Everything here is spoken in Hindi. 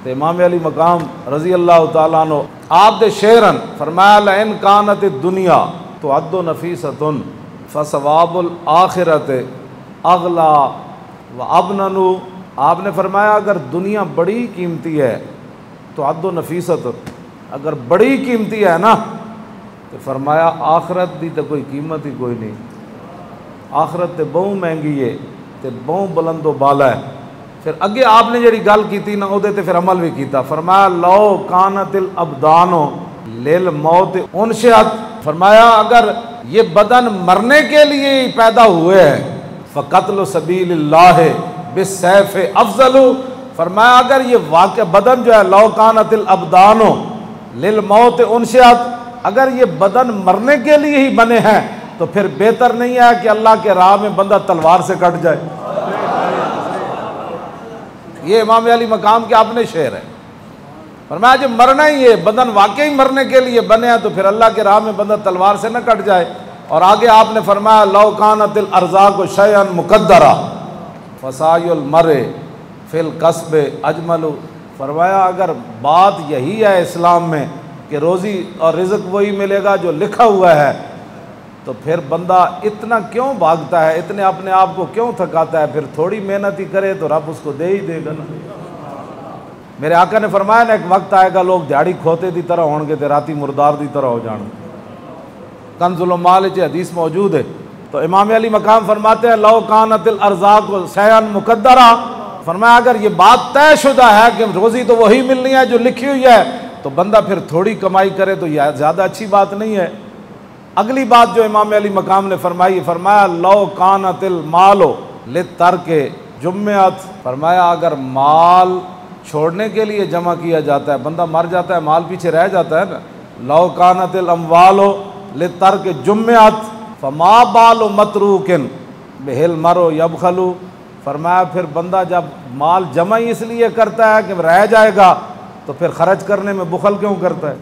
तो इमाम अली मकाम रज़ी अल्लाह तआला अन्हु आप दे शेरन फरमाया लइन कानत दुनिया तो अद्दो नफीसतुन फसवाबुल आखिरत अगला व अबननु। आपने फरमाया अगर दुनिया बड़ी कीमती है तो अद्दो नफीसत, अगर बड़ी कीमती है ना तो फरमाया आखरत की तो कोई कीमत ही कोई नहीं। आखरत तो बहु महंगी है तो बहु बुलंदो बाला है। फिर अगे आपने जी गल की ना उहदे ते फिर अमल भी किया। फरमाया लो कानतिल अबदानो लिल मौत उनशियत। फरमाया अगर ये बदन मरने के लिए ही पैदा हुए हैं फ़क़त्लु सबीलिल्लाह बिस्सैफ़ अफ़ज़लु। फरमाया अगर ये वाक़ बदन जो है लो कानतिल अबदानो लिल मौत उनशियत, अगर ये बदन मरने के लिए ही बने हैं तो फिर बेहतर नहीं है कि अल्लाह के राह में बंदा तलवार से कट जाए। ये इमाम अली मकाम के अपने शेर है। फरमाया जब मरना ही है, बदन वाकई मरने के लिए बने हैं तो फिर अल्लाह के राह में बंदा तलवार से न कट जाए। और आगे आपने फरमाया लौ कानतिल अर्ज़ाक़ु शयअन मुक़द्दरा फ़सायुल मर्इ फ़िल कस्ब अजमलु। फरमाया अगर बात यही है इस्लाम में कि रोज़ी और रिज़्क़ वही मिलेगा जो लिखा हुआ है, तो फिर बंदा इतना क्यों भागता है, इतने अपने आप को क्यों थकाता है? फिर थोड़ी मेहनत ही करे तो रब उसको दे ही देगा ना। मेरे आका ने फरमाया ना एक वक्त आएगा लोग दिहाड़ी खोते की तरह होंगे तो राती मुर्दार की तरह हो जाएंगे। कंज़ुल माल च हदीस मौजूद है। तो इमाम अली मकाम फरमाते हैं लौ कानतिल अर्ज़ाक़ु शयअन मुक़द्दरा। फरमाया अगर ये बात तयशुदा है कि रोज़ी तो वही मिलनी है जो लिखी हुई है, तो बंदा फिर थोड़ी कमाई करे तो यह ज़्यादा अच्छी बात नहीं है। अगली बात जो इमाम अली मकाम ने फरमाई, फरमाया लो कानतिल मालो लितर्के जुम्मेत। फरमाया अगर माल छोड़ने के लिए जमा किया जाता है, बंदा मर जाता है माल पीछे रह जाता है ना। लो कानतिल अमवालो लितर्के जुम्मेत फमा बालो मतरूकिन बिहिल मरो यबखलु। फरमाया फिर बंदा जब माल जमा ही इसलिए करता है कि रह जाएगा तो फिर खर्च करने में बुखल क्यों करता है?